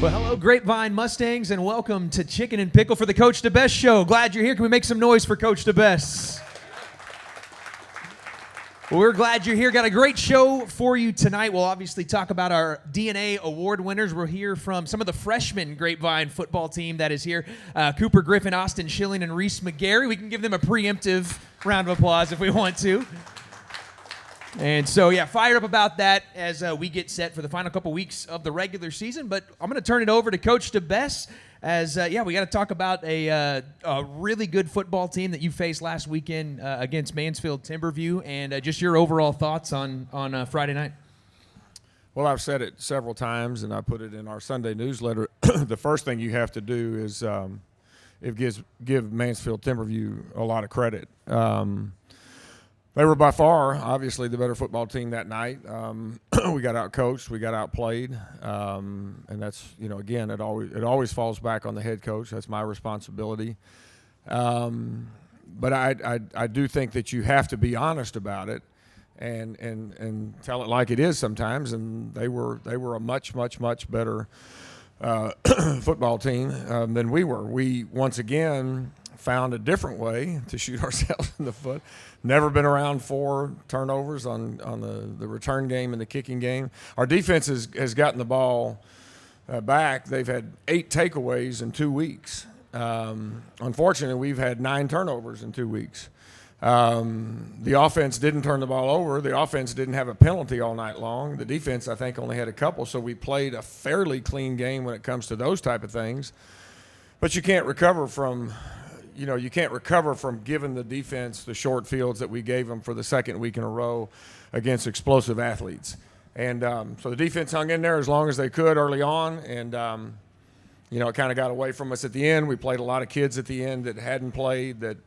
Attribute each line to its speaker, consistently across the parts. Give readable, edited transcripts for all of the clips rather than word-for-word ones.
Speaker 1: Well, hello, Grapevine Mustangs, and welcome to Chicken N Pickle for the Coach DeBesse Show. Glad you're here. Can we make some noise for Coach DeBesse? Well, we're glad you're here. Got a great show for you tonight. We'll obviously talk about our DNA award winners. We'll hear from some of the freshman Grapevine football team that is here. Cooper Griffin, Austin Schilling, and Reese McGarry. We can give them a preemptive round of applause if we want to. And so, yeah, fired up about that as we get set for the final couple weeks of the regular season. But I'm going to turn it over to Coach DeBesse as, we got to talk about a really good football team that you faced last weekend against Mansfield Timberview, and just your overall thoughts on Friday night.
Speaker 2: Well, I've said it several times, and I put it in our Sunday newsletter. The first thing you have to do is give Mansfield Timberview a lot of credit. They were by far, obviously, the better football team that night. We got out-coached, we got outplayed, and that's, again, it always falls back on the head coach. That's my responsibility. But I do think that you have to be honest about it and tell it like it is sometimes. And they were a much better football team than we were. We once again found a different way to shoot ourselves in the foot. Never been around 4 turnovers on the return game and the kicking game. Our defense has gotten the ball back. They've had 8 takeaways in 2 weeks. Unfortunately, we've had 9 turnovers in 2 weeks. The offense didn't turn the ball over. The offense didn't have a penalty all night long. The defense, I think, only had a couple. So we played a fairly clean game when it comes to those type of things. But you can't recover from giving the defense the short fields that we gave them for the second week in a row against explosive athletes. And so the defense hung in there as long as they could early on, and it kind of got away from us at the end. We played a lot of kids at the end that hadn't played that,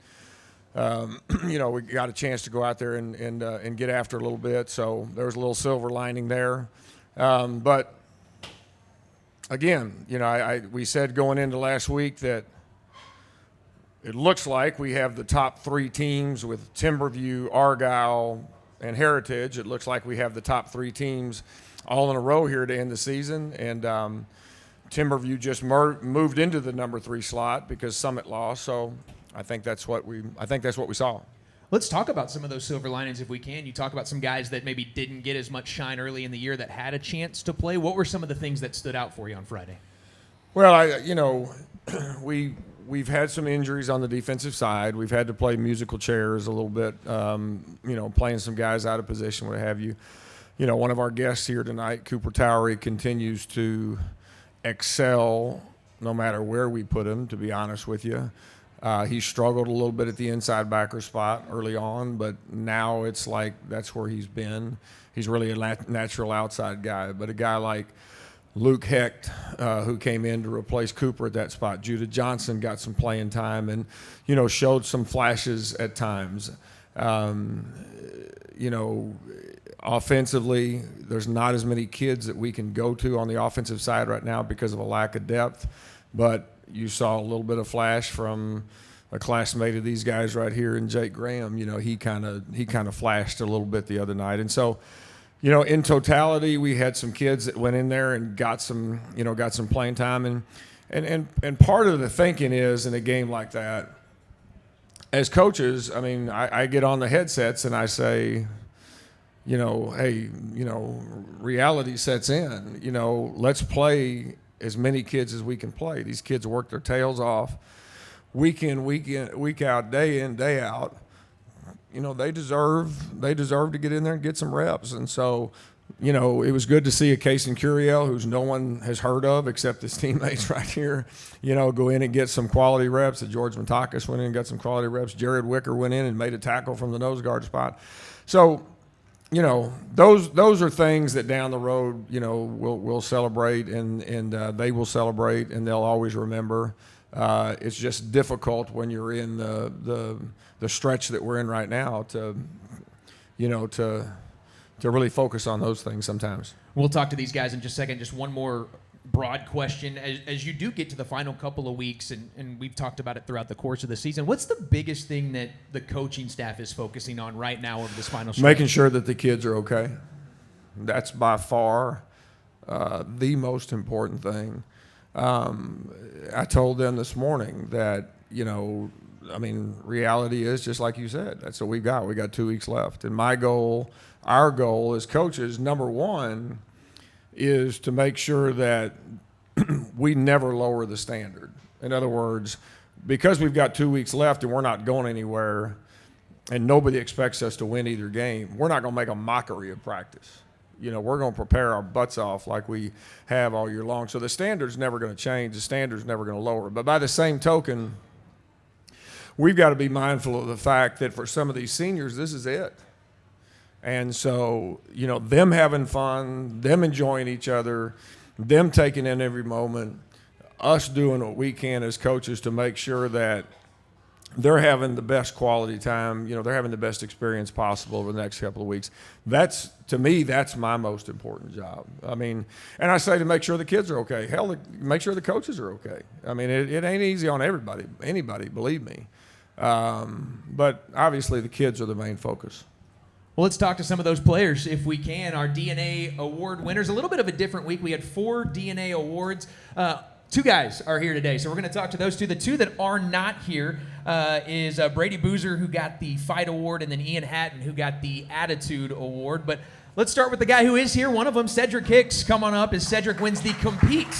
Speaker 2: we got a chance to go out there and get after a little bit. So there was a little silver lining there. But again, we said going into last week that it looks like we have the top 3 teams with Timberview, Argyle, and Heritage. It looks like we have the top 3 teams all in a row here to end the season. And Timberview just moved into the number 3 slot because Summit lost. So I think that's what we saw.
Speaker 1: Let's talk about some of those silver linings if we can. You talk about some guys that maybe didn't get as much shine early in the year that had a chance to play. What were some of the things that stood out for you on Friday?
Speaker 2: Well, we've had some injuries on the defensive side. We've had to play musical chairs a little bit, playing some guys out of position, what have you. One of our guests here tonight, Cooper Towery, continues to excel no matter where we put him, to be honest with you. He struggled a little bit at the inside backer spot early on, but now it's like that's where he's been. He's really a natural outside guy. But a guy like Luke Hecht, who came in to replace Cooper at that spot. Judah Johnson got some playing time and, showed some flashes at times. Offensively, there's not as many kids that we can go to on the offensive side right now because of a lack of depth. But you saw a little bit of flash from a classmate of these guys right here in Jake Graham. He kind of flashed a little bit the other night. And so, in totality, we had some kids that went in there and got some playing time. And part of the thinking is in a game like that, as coaches, I get on the headsets and I say, hey, reality sets in. Let's play as many kids as we can play. These kids work their tails off week in, week out, day in, day out. They deserve to get in there and get some reps. And so, it was good to see a Casey Curiel, who's no one has heard of except his teammates right here, go in and get some quality reps. George Matakis went in and got some quality reps. Jared Wicker went in and made a tackle from the nose guard spot. So, those are things that down the road, we'll celebrate and they will celebrate and they'll always remember. It's just difficult when you're in the stretch that we're in right now to really focus on those things sometimes.
Speaker 1: We'll talk to these guys in just a second. Just one more broad question. As you do get to the final couple of weeks, and we've talked about it throughout the course of the season, what's the biggest thing that the coaching staff is focusing on right now over this final stretch?
Speaker 2: Making sure that the kids are okay. That's by far the most important thing. I told them this morning that, reality is just like you said. That's what we got. We got 2 weeks left. And our goal as coaches, number one, is to make sure that we never lower the standard. In other words, because we've got 2 weeks left and we're not going anywhere and nobody expects us to win either game, we're not going to make a mockery of practice. We're going to prepare our butts off like we have all year long. So the standard's never going to change. The standard's never going to lower. But by the same token, we've got to be mindful of the fact that for some of these seniors, this is it. And so, them having fun, them enjoying each other, them taking in every moment, us doing what we can as coaches to make sure that they're having the best quality time, they're having the best experience possible over the next couple of weeks. To me, that's my most important job. And I say to make sure the kids are okay. Hell, make sure the coaches are okay. It ain't easy on anybody, believe me. But obviously the kids are the main focus.
Speaker 1: Well, let's talk to some of those players if we can. Our DNA award winners. A little bit of a different week. We had 4 DNA awards. 2 guys are here today, so we're going to talk to those 2. The 2 that are not here is Brady Boozer, who got the Fight Award, and then Ian Hatton, who got the Attitude Award. But let's start with the guy who is here. One of them, Cedric Hicks, come on up as Cedric wins the Compete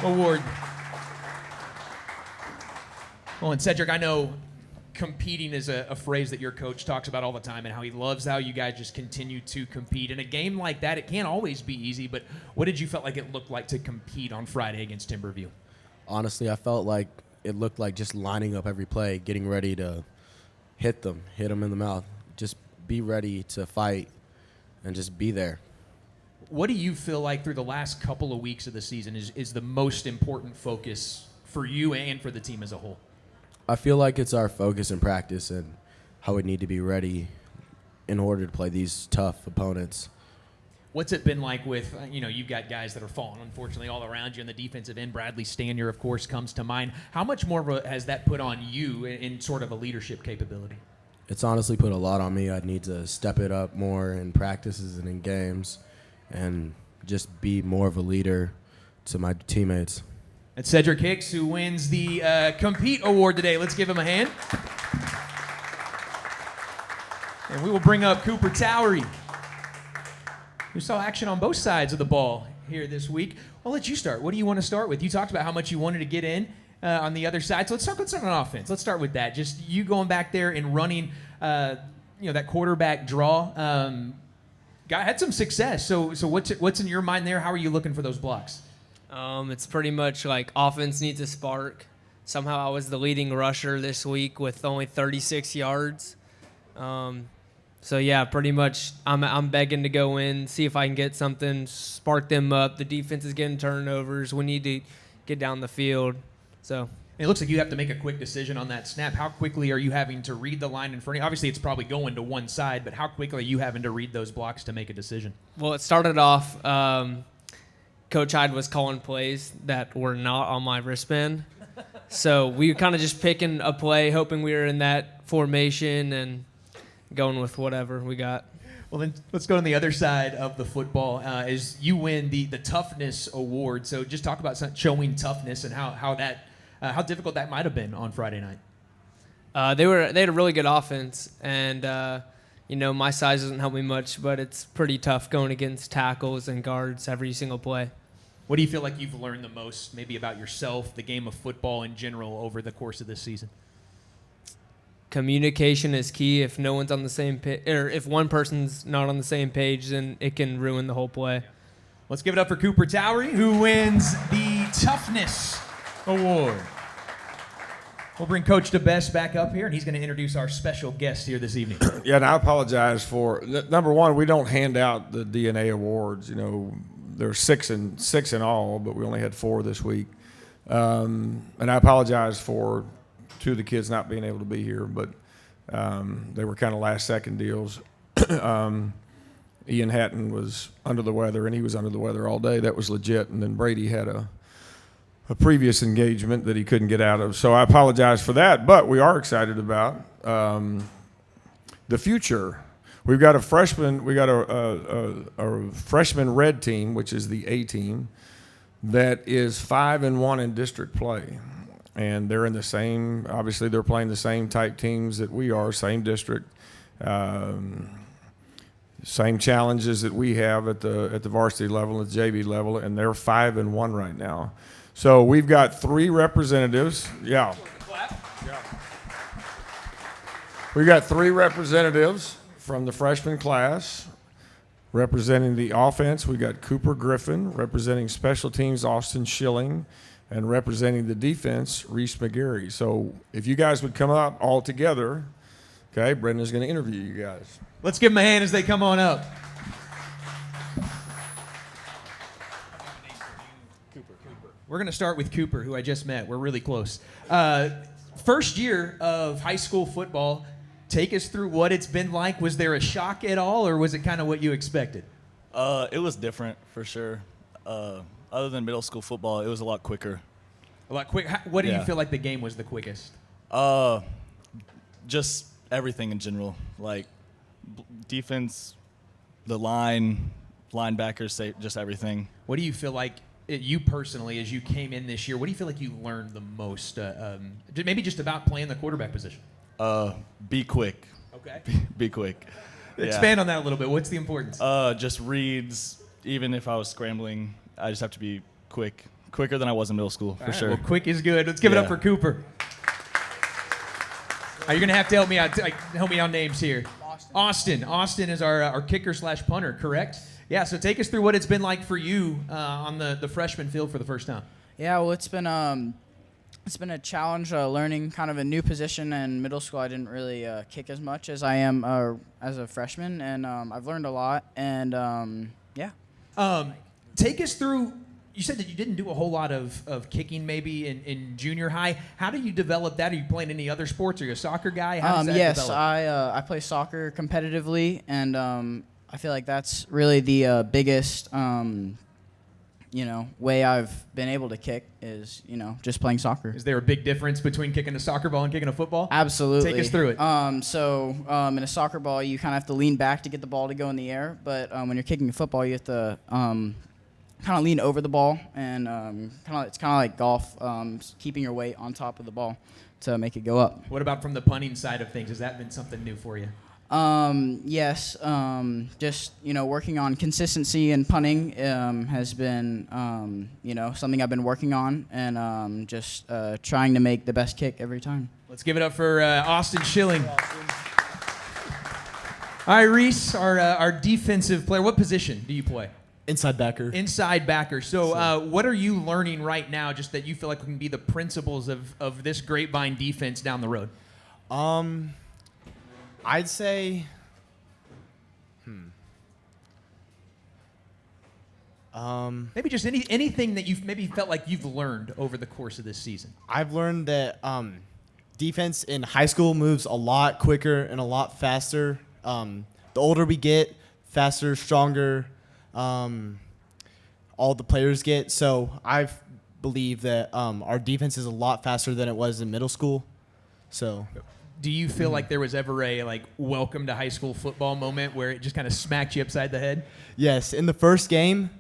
Speaker 1: Award. Well, and Cedric, I know competing is a phrase that your coach talks about all the time and how he loves how you guys just continue to compete. In a game like that, it can't always be easy, but what did you felt like it looked like to compete on Friday against Timberview?
Speaker 3: Honestly, I felt like it looked like just lining up every play, getting ready to hit them in the mouth, just be ready to fight and just be there.
Speaker 1: What do you feel like through the last couple of weeks of the season is the most important focus for you and for the team as a whole?
Speaker 3: I feel like it's our focus in practice and how we need to be ready in order to play these tough opponents.
Speaker 1: What's it been like with, you've got guys that are falling, unfortunately, all around you in the defensive end. Bradley Stanier, of course, comes to mind. How much more has that put on you in sort of a leadership capability?
Speaker 3: It's honestly put a lot on me. I'd need to step it up more in practices and in games and just be more of a leader to my teammates.
Speaker 1: It's Cedric Hicks who wins the Compete Award today. Let's give him a hand. And we will bring up Cooper Towery, who saw action on both sides of the ball here this week. I'll let you start. What do you want to start with? You talked about how much you wanted to get in on the other side. So let's start on offense. Let's start with that. Just you going back there and running, that quarterback draw. Had some success. So what's in your mind there? How are you looking for those blocks?
Speaker 4: It's pretty much like offense needs a spark. Somehow I was the leading rusher this week with only 36 yards. So yeah, pretty much I'm begging to go in, see if I can get something, spark them up. The defense is getting turnovers. We need to get down the field. So
Speaker 1: it looks like you have to make a quick decision on that snap. How quickly are you having to read the line in front of you? Obviously, it's probably going to one side, but how quickly are you having to read those blocks to make a decision?
Speaker 4: Well, it started off Coach Hyde was calling plays that were not on my wristband. So we were kind of just picking a play, hoping we were in that formation and going with whatever we got.
Speaker 1: Well, then let's go on the other side of the football. As you win the Toughness Award. So just talk about showing toughness and how difficult that might have been on Friday night.
Speaker 4: They had a really good offense, and my size doesn't help me much, but it's pretty tough going against tackles and guards every single play.
Speaker 1: What do you feel like you've learned the most, maybe about yourself, the game of football in general, over the course of this season?
Speaker 4: Communication is key. If no one's on the same page, or if one person's not on the same page, then it can ruin the whole play.
Speaker 1: Let's give it up for Cooper Towery, who wins the Toughness Award. We'll bring Coach DeBesse back up here, and he's going to introduce our special guest here this evening.
Speaker 2: Yeah, and I apologize for number one. We don't hand out the DNA awards. There's six in all, but we only had 4 this week. And I apologize for 2 of the kids not being able to be here, but they were kind of last-second deals. Ian Hatton was under the weather, and he was under the weather all day. That was legit. And then Brady had a previous engagement that he couldn't get out of. So I apologize for that, but we are excited about the future. We've got a freshman red team, which is the A team. that is 5-1 in district play. And they're in the same, obviously they're playing the same type teams that we are, same district, same challenges that we have at the varsity level, at the JV level, and they're 5-1 right now. So we've got 3 representatives. Yeah. We got 3 representatives from the freshman class representing the offense. We got Cooper Griffin representing special teams, Austin Schilling, and representing the defense, Reese McGarry. So if you guys would come up all together, okay, Brenda's going to interview you guys.
Speaker 1: Let's give them a hand as they come on up. We're going to start with Cooper, who I just met. We're really close. First year of high school football. Take us through what it's been like. Was there a shock at all, or was it kind of what you expected?
Speaker 5: It was different for sure. Other than middle school football, it was a lot quicker.
Speaker 1: A lot quick. What do you
Speaker 5: Yeah.
Speaker 1: feel like the game was the quickest?
Speaker 5: Just everything in general, like defense, the line, linebackers, just everything.
Speaker 1: What do you feel like, you personally, as you came in this year, what do you feel like you learned the most? Maybe just about playing the quarterback position.
Speaker 5: Be quick.
Speaker 1: Okay.
Speaker 5: Be quick.
Speaker 1: Expand on that a little bit. What's the importance?
Speaker 5: Just reads. Even if I was scrambling, I just have to be quick. Quicker than I was in middle school, for sure.
Speaker 1: Well, quick is good. Let's give it up
Speaker 5: Yeah.
Speaker 1: for Cooper. You're going to have to help me out. Help me on names here. Austin. Austin is our kicker / punter, correct? Yeah, so take us through what it's been like for you on the freshman field for the first time.
Speaker 6: Yeah, well, it's been a challenge learning kind of a new position. In middle school, I didn't really kick as much as I am as a freshman, and I've learned a lot. And yeah.
Speaker 1: Take us through. You said that you didn't do a whole lot of kicking maybe in junior high. How do you develop that? Are you playing any other sports? Are you a soccer guy? How does that
Speaker 6: Yes,
Speaker 1: develop?
Speaker 6: I play soccer competitively, and I feel like that's really the biggest way I've been able to kick is just playing soccer.
Speaker 1: Is there a big difference between kicking a soccer ball and kicking a football?
Speaker 6: Absolutely.
Speaker 1: Take us through it.
Speaker 6: In a soccer ball, you kind of have to lean back to get the ball to go in the air, but when you're kicking a football, you have to kind of lean over the ball, and it's kind of like golf, keeping your weight on top of the ball to make it go up.
Speaker 1: What about from the punting side of things? Has that been something new for you?
Speaker 6: Yes, just working on consistency and punting has been something I've been working on, and just trying to make the best kick every time.
Speaker 1: Let's give it up for Austin Schilling. All right, Reese, our defensive player. What position do you play?
Speaker 7: Inside backer.
Speaker 1: Inside backer. So what are you learning right now just that you feel like can be the principles of this Grapevine defense down the road?
Speaker 7: I'd say,
Speaker 1: Maybe just anything that you've maybe felt like you've learned over the course of this season.
Speaker 7: I've learned that defense in high school moves a lot quicker and a lot faster. The older we get, faster, stronger, all the players get. So I believe that our defense is a lot faster than it was in middle school. So.
Speaker 1: Do you feel like there was ever a welcome to high school football moment where it just kind of smacked you upside the head?
Speaker 7: Yes, in the first game,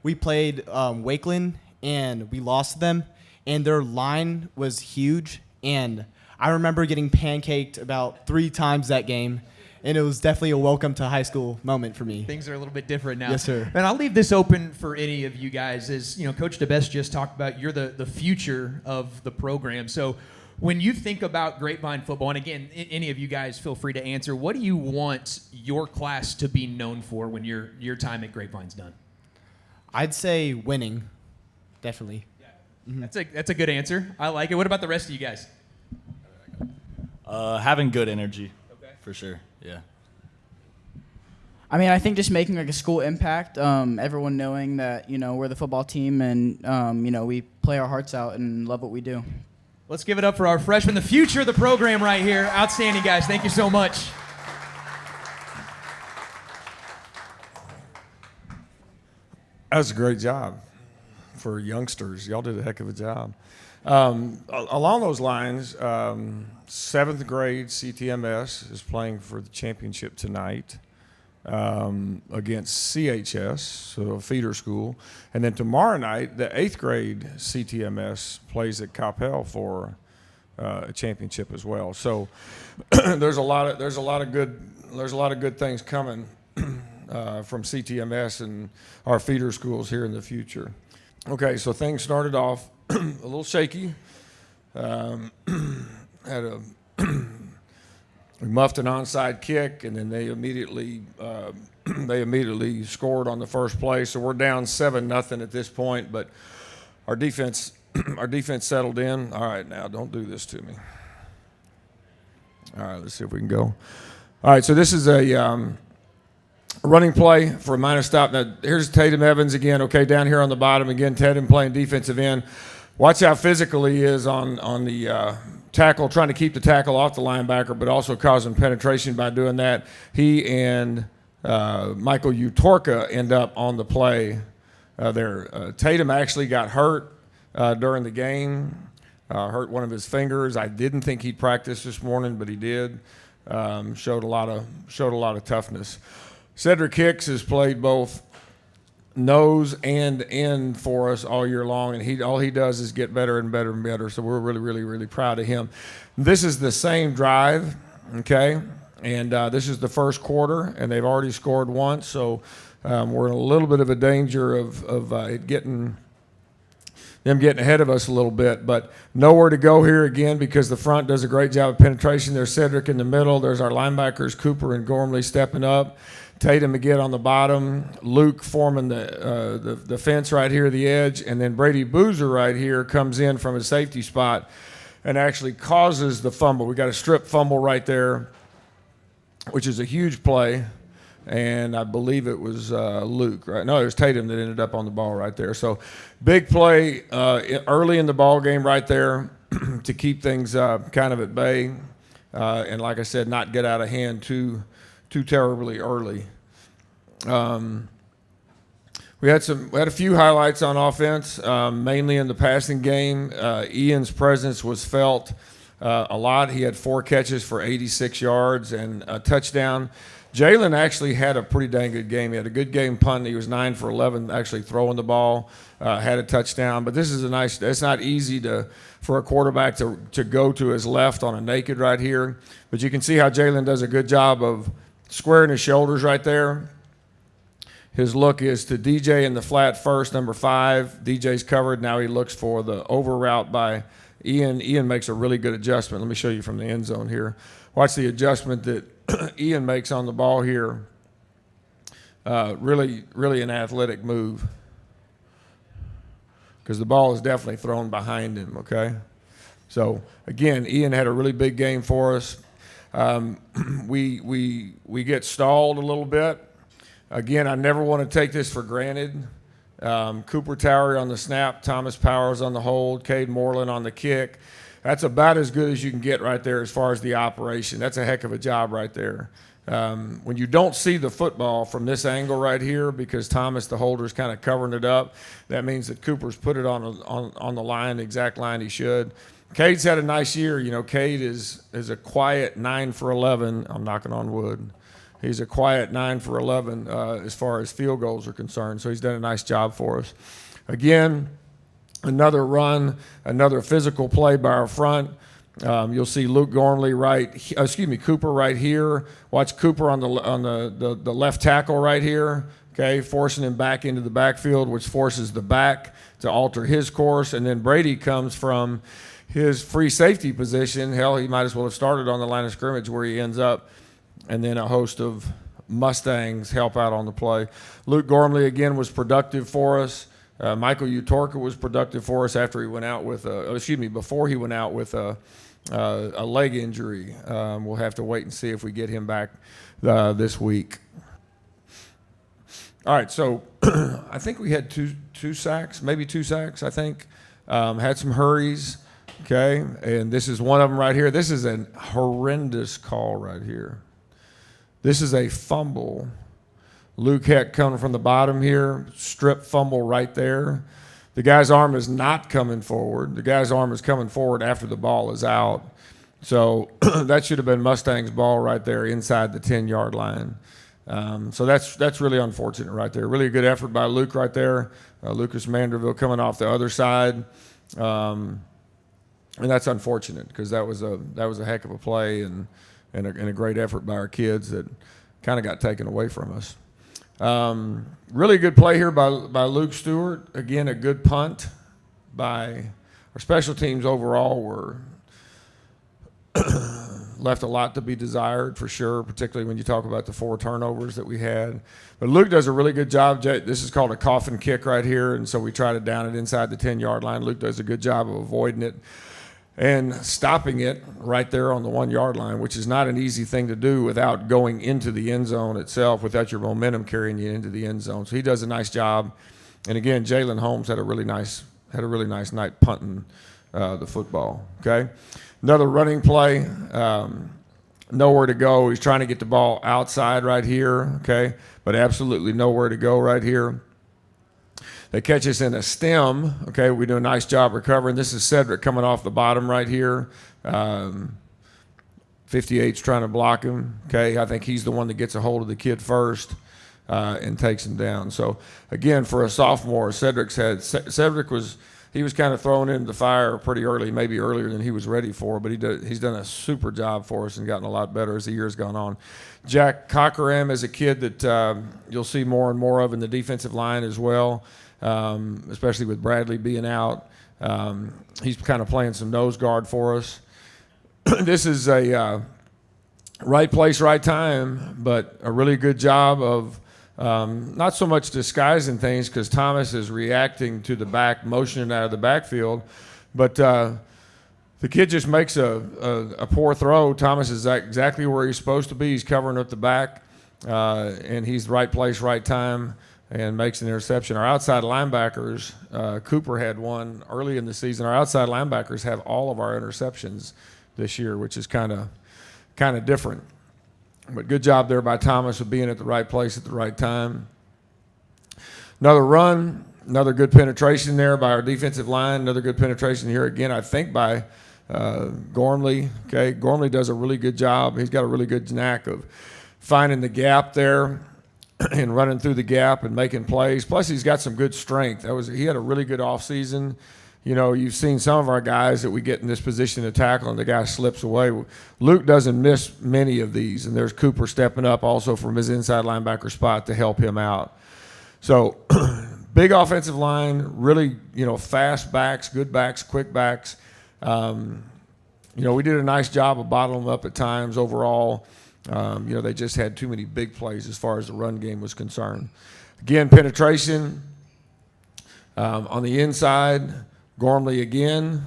Speaker 7: we played Wakeland, and we lost to them, and their line was huge, and I remember getting pancaked about 3 times that game, and it was definitely a welcome to high school moment for me.
Speaker 1: Things are a little bit different now.
Speaker 7: Yes, sir.
Speaker 1: And I'll leave this open for any of you guys. As Coach DeBesse just talked about, you're the future of the program. So when you think about Grapevine football, and again, any of you guys feel free to answer, what do you want your class to be known for when your time at Grapevine's done?
Speaker 7: I'd say winning, definitely.
Speaker 1: That's a good answer. I like it. What about the rest of you guys?
Speaker 5: Having good energy, for sure. Yeah.
Speaker 6: I mean, I think just making a school impact, everyone knowing that we're the football team, and we play our hearts out and love what we do.
Speaker 1: Let's give it up for our freshmen, the future of the program right here. Outstanding, guys. Thank you so much.
Speaker 2: That was a great job for youngsters. Y'all did a heck of a job. Along those lines, 7th grade CTMS is playing for the championship tonight. against CHS, so a feeder school. And then tomorrow night, the 8th grade CTMS plays at Coppell for a championship as well. So there's a lot of good things coming from CTMS and our feeder schools here in the future. Okay, so things started off a little shaky. We muffed an onside kick, and then they immediately scored on the first play. So we're down 7-0 at this point, but our defense settled in. All right, now don't do this to me. All right, let's see if we can go. All right, so this is a running play for a minor stop. Now here's Tatum Evans again. Okay, down here on the bottom again. Tatum playing defensive end. Watch how physical he is on the tackle, trying to keep the tackle off the linebacker, but also causing penetration by doing that. He and Michael Utorka end up on the play there. Tatum actually got hurt during the game, hurt one of his fingers. I didn't think he'd practice this morning, but he did. Showed a lot of toughness. Cedric Hicks has played both nose and end for us all year long, and all he does is get better and better and better. So we're really, really, really proud of him. This is the same drive, okay, and this is the first quarter, and they've already scored once. So we're in a little bit of a danger of it getting ahead of us a little bit, but nowhere to go here again because the front does a great job of penetration. There's Cedric in the middle. There's our linebackers, Cooper and Gormley, stepping up. Tatum again on the bottom, Luke forming the fence right here, the edge, and then Brady Boozer right here comes in from a safety spot and actually causes the fumble. We got a strip fumble right there, which is a huge play, and I believe it was Luke, right? No, it was Tatum that ended up on the ball right there. So big play early in the ball game right there to keep things kind of at bay, and like I said, not get out of hand too terribly early. We had a few highlights on offense, mainly in the passing game. Ian's presence was felt a lot. He had 4 catches for 86 yards and a touchdown. Jalen actually had a pretty dang good game. He had a good game punting. He was 9 for 11 actually throwing the ball, had a touchdown. But this is it's not easy for a quarterback to go to his left on a naked right here. But you can see how Jalen does a good job of squaring his shoulders right there. His look is to DJ in the flat first, number 5. DJ's covered. Now he looks for the over route by Ian. Ian makes a really good adjustment. Let me show you from the end zone here. Watch the adjustment that Ian makes on the ball here. Really, really an athletic move because the ball is definitely thrown behind him, okay? So, again, Ian had a really big game for us. We get stalled a little bit. Again, I never want to take this for granted. Cooper Towery on the snap, Thomas Powers on the hold, Cade Moreland on the kick. That's about as good as you can get right there as far as the operation. That's a heck of a job right there. When you don't see the football from this angle right here because Thomas, the holder, is kind of covering it up, that means that Cooper's put it on the line, the exact line he should. Cade's had a nice year. You know, Cade is a quiet 9 for 11. I'm knocking on wood. He's a quiet 9 for 11 as far as field goals are concerned. So he's done a nice job for us. Again, another run, another physical play by our front. You'll see Luke Gormley Cooper right here. Watch Cooper on the left tackle right here. Okay, forcing him back into the backfield, which forces the back to alter his course. And then Brady comes from his free safety position. Hell, he might as well have started on the line of scrimmage where he ends up. And then a host of Mustangs help out on the play. Luke Gormley, again, was productive for us. Michael Utorka was productive for us before he went out with a leg injury. We'll have to wait and see if we get him back this week. All right, so I think we had two sacks, maybe 2 sacks, I think. Had some hurries, okay? And this is one of them right here. This is a horrendous call right here. This is a fumble. Luke Heck coming from the bottom here, strip fumble right there. The guy's arm is not coming forward. The guy's arm is coming forward after the ball is out. So that should have been Mustang's ball right there inside the 10-yard line. So that's really unfortunate right there. Really a good effort by Luke right there. Lucas Manderville coming off the other side. And that's unfortunate because that was a heck of a play and a great effort by our kids that kind of got taken away from us. Really good play here by Luke Stewart. Again, a good punt by our special teams overall were left a lot to be desired for sure, particularly when you talk about the 4 turnovers that we had. But Luke does a really good job. This is called a coffin kick right here, and so we try to down it inside the 10-yard line. Luke does a good job of avoiding it and stopping it right there on the 1-yard line, which is not an easy thing to do without going into the end zone itself, without your momentum carrying you into the end zone. So he does a nice job. And again, Jalen Holmes had a really nice night punting the football. Okay, another running play. Nowhere to go. He's trying to get the ball outside right here. Okay, but absolutely nowhere to go right here. They catch us in a stem. Okay, we do a nice job recovering. This is Cedric coming off the bottom right here. 58's trying to block him. Okay, I think he's the one that gets a hold of the kid first and takes him down. So again, for a sophomore, Cedric was kind of thrown into the fire pretty early, maybe earlier than he was ready for, but he's done a super job for us and gotten a lot better as the year's gone on. Jack Cockeram is a kid that you'll see more and more of in the defensive line as well. Especially with Bradley being out. He's kind of playing some nose guard for us. This is a right place, right time, but a really good job of not so much disguising things because Thomas is reacting to the back, motioning out of the backfield, but the kid just makes a poor throw. Thomas is exactly where he's supposed to be. He's covering up the back, and he's right place, right time, and makes an interception. Our outside linebackers, Cooper had one early in the season. Our outside linebackers have all of our interceptions this year, which is kind of different. But good job there by Thomas of being at the right place at the right time. Another run, another good penetration there by our defensive line. Another good penetration here again, I think, by Gormley. Okay, Gormley does a really good job. He's got a really good knack of finding the gap there and running through the gap and making plays. Plus, he's got some good strength. He had a really good offseason. You know, you've seen some of our guys that we get in this position to tackle, and the guy slips away. Luke doesn't miss many of these, and there's Cooper stepping up also from his inside linebacker spot to help him out. So, big offensive line, really, fast backs, good backs, quick backs. We did a nice job of bottling them up at times overall. They just had too many big plays as far as the run game was concerned. Again, penetration on the inside. Gormley again.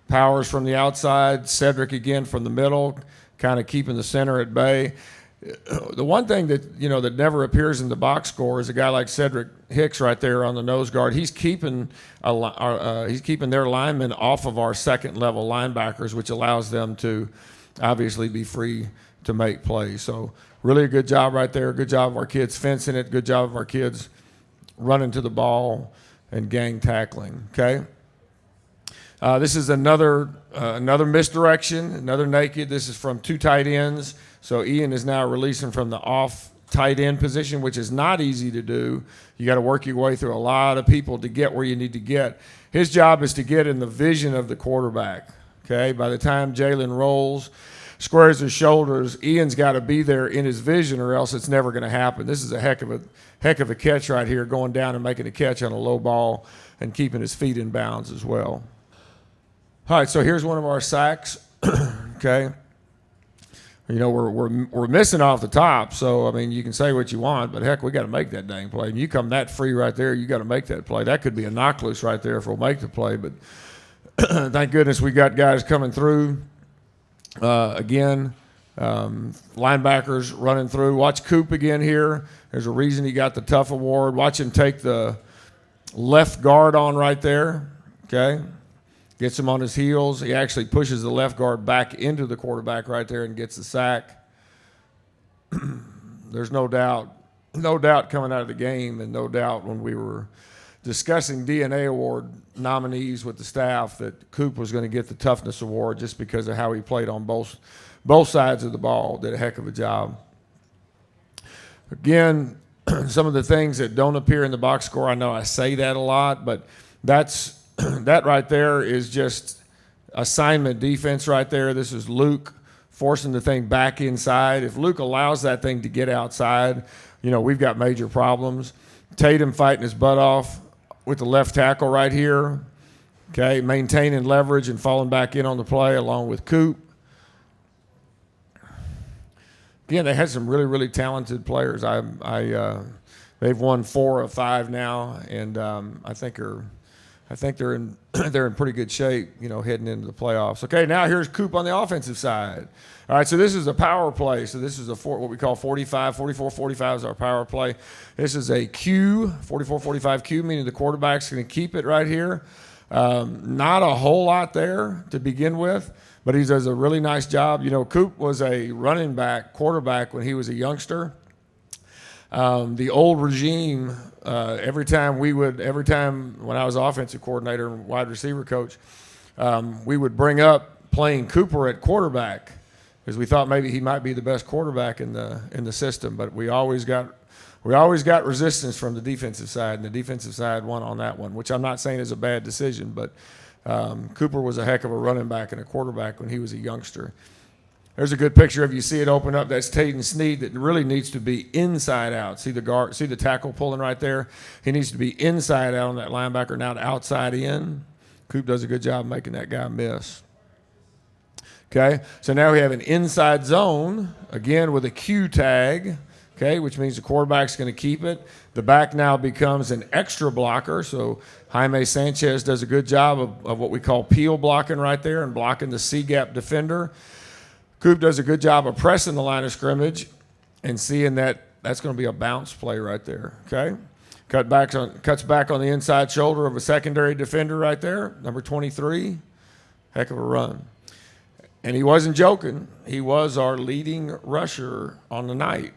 Speaker 2: Powers from the outside. Cedric again from the middle, kind of keeping the center at bay. The one thing that that never appears in the box score is a guy like Cedric Hicks right there on the nose guard. He's keeping their linemen off of our second level linebackers, which allows them to obviously be free to make plays. So really a good job right there. Good job of our kids fencing it. Good job of our kids running to the ball and gang tackling. Okay. This is another misdirection, another naked. This is from 2 tight ends. So Ian is now releasing from the off tight end position, which is not easy to do. You got to work your way through a lot of people to get where you need to get. His job is to get in the vision of the quarterback. Okay. By the time Jalen rolls, squares his shoulders, Ian's got to be there in his vision, or else it's never going to happen. This is a heck of a catch right here, going down and making a catch on a low ball and keeping his feet in bounds as well. All right, so here's one of our sacks. Okay, we're missing off the top, so I mean you can say what you want, but heck, we got to make that dang play. And you come that free right there, you got to make that play. That could be a knock loose right there if we'll make the play, but thank goodness we got guys coming through. Again, linebackers running through. Watch Coop again here. There's a reason he got the tough award. Watch him take the left guard on right there. Okay. Gets him on his heels. He actually pushes the left guard back into the quarterback right there and gets the sack. There's no doubt coming out of the game, and no doubt when we were discussing DNA award nominees with the staff that Coop was going to get the toughness award just because of how he played on both sides of the ball. Did a heck of a job. Again, some of the things that don't appear in the box score, I know I say that a lot, but that right there is just assignment defense right there. This is Luke forcing the thing back inside. If Luke allows that thing to get outside, we've got major problems. Tatum fighting his butt off with the left tackle right here, okay, maintaining leverage and falling back in on the play along with Coop. Again, they had some really, really talented players. They've won 4 of 5 now, and I think they're in pretty good shape, heading into the playoffs. Okay, now here's Coop on the offensive side. All right, so this is a power play. So this is what we call 44-45 is our power play. This is a Q, 44-45 Q, meaning the quarterback's going to keep it right here. Not a whole lot there to begin with, but he does a really nice job. Coop was a running back, quarterback when he was a youngster. The old regime, every time when I was offensive coordinator and wide receiver coach, we would bring up playing Cooper at quarterback because we thought maybe he might be the best quarterback in the system. But we always got resistance from the defensive side, and the defensive side won on that one, which I'm not saying is a bad decision, but Cooper was a heck of a running back and a quarterback when he was a youngster. There's a good picture of you see it open up. That's Taden Sneed that really needs to be inside out. See the tackle pulling right there? He needs to be inside out on that linebacker, not outside in. Coop does a good job making that guy miss. Okay, so now we have an inside zone, again with a Q tag, okay, which means the quarterback's going to keep it. The back now becomes an extra blocker, so Jaime Sanchez does a good job of what we call peel blocking right there and blocking the C-gap defender. Coop does a good job of pressing the line of scrimmage and seeing that's going to be a bounce play right there, okay? Cuts back on the inside shoulder of a secondary defender right there, number 23. Heck of a run. And he wasn't joking. He was our leading rusher on the night.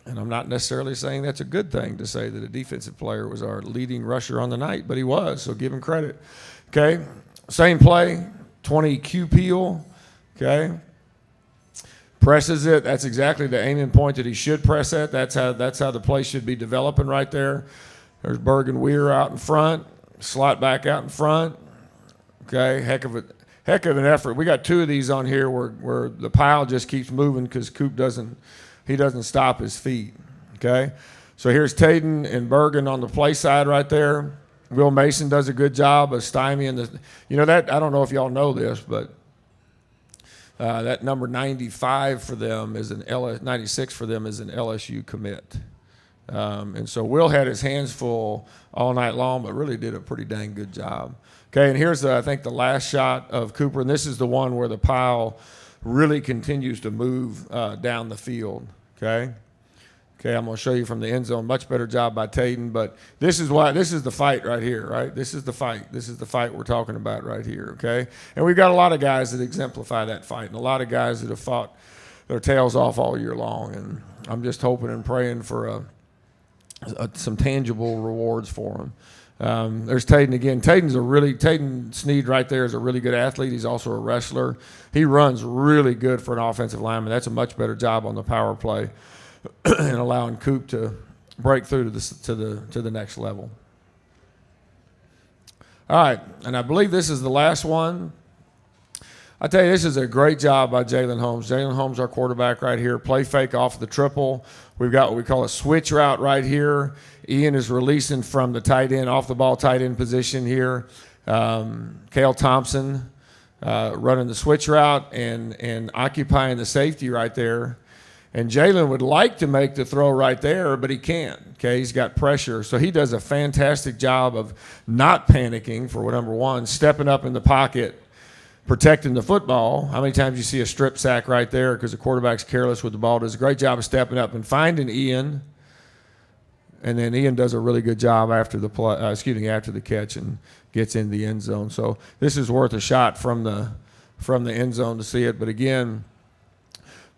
Speaker 2: And I'm not necessarily saying that's a good thing to say that a defensive player was our leading rusher on the night, but he was, so give him credit. Okay, same play, 20 Q peel, okay? Presses it. That's exactly the aiming point that he should press at. That's how the play should be developing right there. There's Bergen Weir out in front, slot back out in front. Okay, heck of an effort. We got 2 of these on here where the pile just keeps moving because Coop doesn't stop his feet. Okay, so here's Taden and Bergen on the play side right there. Will Mason does a good job of stymieing that. I don't know if y'all know this, but. That number 95 for them is 96 for them is an LSU commit. And so Will had his hands full all night long, but really did a pretty dang good job. Okay, and here's, I think, the last shot of Cooper, and this is the one where the pile really continues to move down the field, okay? Okay, I'm going to show you from the end zone. Much better job by Taden, but this is the fight right here, right? This is the fight. This is the fight we're talking about right here, okay? And we've got a lot of guys that exemplify that fight and a lot of guys that have fought their tails off all year long, and I'm just hoping and praying for some tangible rewards for them. There's Taden again. Taden Sneed right there is a really good athlete. He's also a wrestler. He runs really good for an offensive lineman. That's a much better job on the power play. And allowing Coop to break through to the next level. All right, and I believe this is the last one. I tell you, this is a great job by Jalen Holmes. Jalen Holmes, our quarterback right here. Play fake off the triple. We've got what we call a switch route right here. Ian is releasing from the tight end, off the ball tight end position here. Cale Thompson running the switch route and occupying the safety right there. And Jalen would like to make the throw right there, but he can't. Okay, he's got pressure. So he does a fantastic job of not panicking, for number one, stepping up in the pocket, protecting the football. How many times you see a strip sack right there because the quarterback's careless with the ball? Does a great job of stepping up and finding Ian. And then Ian does a really good job after the catch and gets in the end zone. So this is worth a shot from the end zone to see it. But again,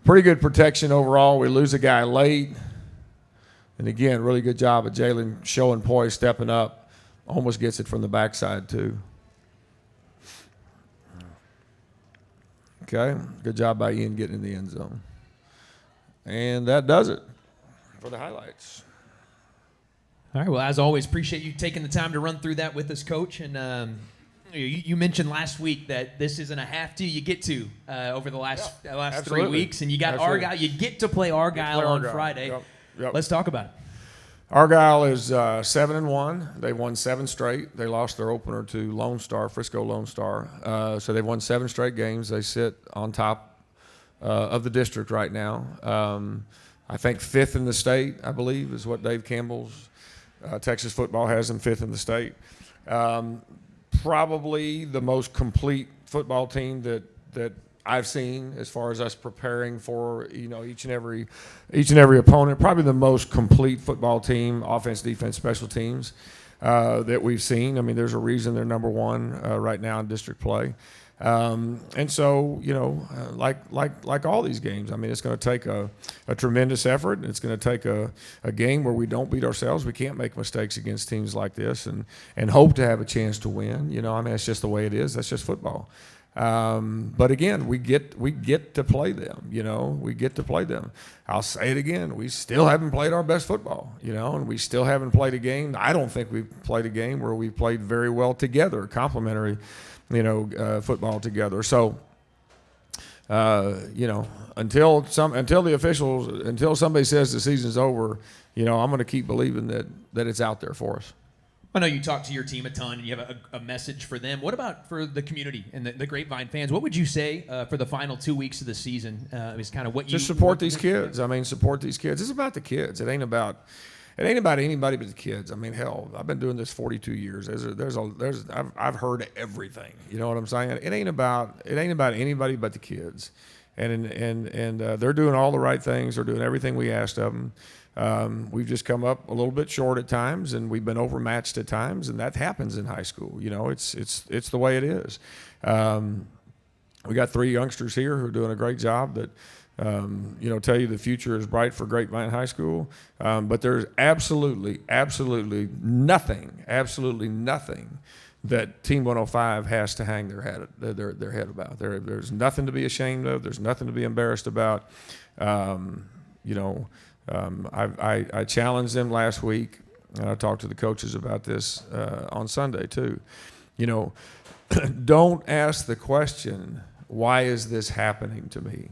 Speaker 2: pretty good protection overall. We lose a guy late. And again, really good job of Jalen showing poise, stepping up. Almost gets it from the backside too. Okay, good job by Ian getting in the end zone. And that does it. for the highlights.
Speaker 1: All right. Well, as always, appreciate you taking the time to run through that with us, Coach. And you mentioned last week that this isn't a have to, you get to over the last 3
Speaker 2: absolutely.
Speaker 1: weeks, and you got
Speaker 2: Absolutely.
Speaker 1: Argyle. You get to play Argyle on
Speaker 2: Argyle.
Speaker 1: Friday.
Speaker 2: Yep.
Speaker 1: Let's talk about it.
Speaker 2: Argyle is 7-1. They won 7 straight. They lost their opener to Lone Star, Frisco Lone Star. So they've won 7 straight games. They sit on top of the district right now. I think 5th in the state, I believe, is what Dave Campbell's Texas football has them 5th in the state. Probably the most complete football team that I've seen as far as us preparing for each and every opponent. Probably the most complete football team, offense, defense, special teams that we've seen. I mean, there's a reason they're number 1 right now in district play. And so, like all these games, I mean, it's going to take a tremendous effort. It's going to take a game where we don't beat ourselves. We can't make mistakes against teams like this and hope to have a chance to win. I mean, it's just the way it is. That's just football. But again, we get to play them. We get to play them. I'll say it again. We still haven't played our best football. And we still haven't played a game. I don't think we've played a game where we've played very well together, complementary, football together. So, until somebody says the season's over, I'm going to keep believing that it's out there for us.
Speaker 1: I know you talk to your team a ton, and you have a message for them. What about for the community and the Grapevine fans? What would you say for the final 2 weeks of the season is kind of what you
Speaker 2: just support these kids. I mean, support these kids. It's about the kids. It ain't about anybody but the kids. I mean, hell, I've been doing this 42 years. I've heard everything. You know what I'm saying? It ain't about anybody but the kids, and they're doing all the right things. They're doing everything we asked of them. We've just come up a little bit short at times, and we've been overmatched at times, and that happens in high school. It's the way it is. We got 3 youngsters here who are doing a great job that, tell you the future is bright for Grapevine High School. But there's absolutely nothing that Team 105 has to hang their head about. There's nothing to be ashamed of. There's nothing to be embarrassed about. I challenged them last week, and I talked to the coaches about this on Sunday too. Don't ask the question, why is this happening to me?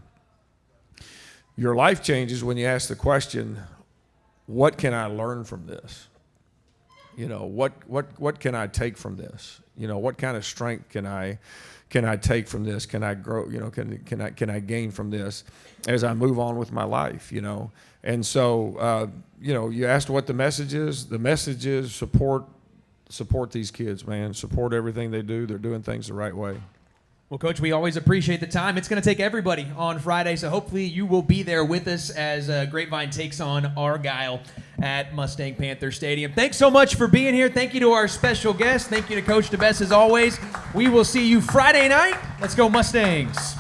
Speaker 2: Your life changes when you ask the question, what can I learn from this? What can I take from this? What kind of strength can I take from this? Can I grow? Can I gain from this as I move on with my life? And so you asked what the message is. The message is support these kids, man. Support everything they do. They're doing things the right way.
Speaker 1: Well, Coach, we always appreciate the time. It's going to take everybody on Friday, so hopefully you will be there with us as Grapevine takes on Argyle at Mustang Panther Stadium. Thanks so much for being here. Thank you to our special guest. Thank you to Coach DeBesse as always. We will see you Friday night. Let's go Mustangs.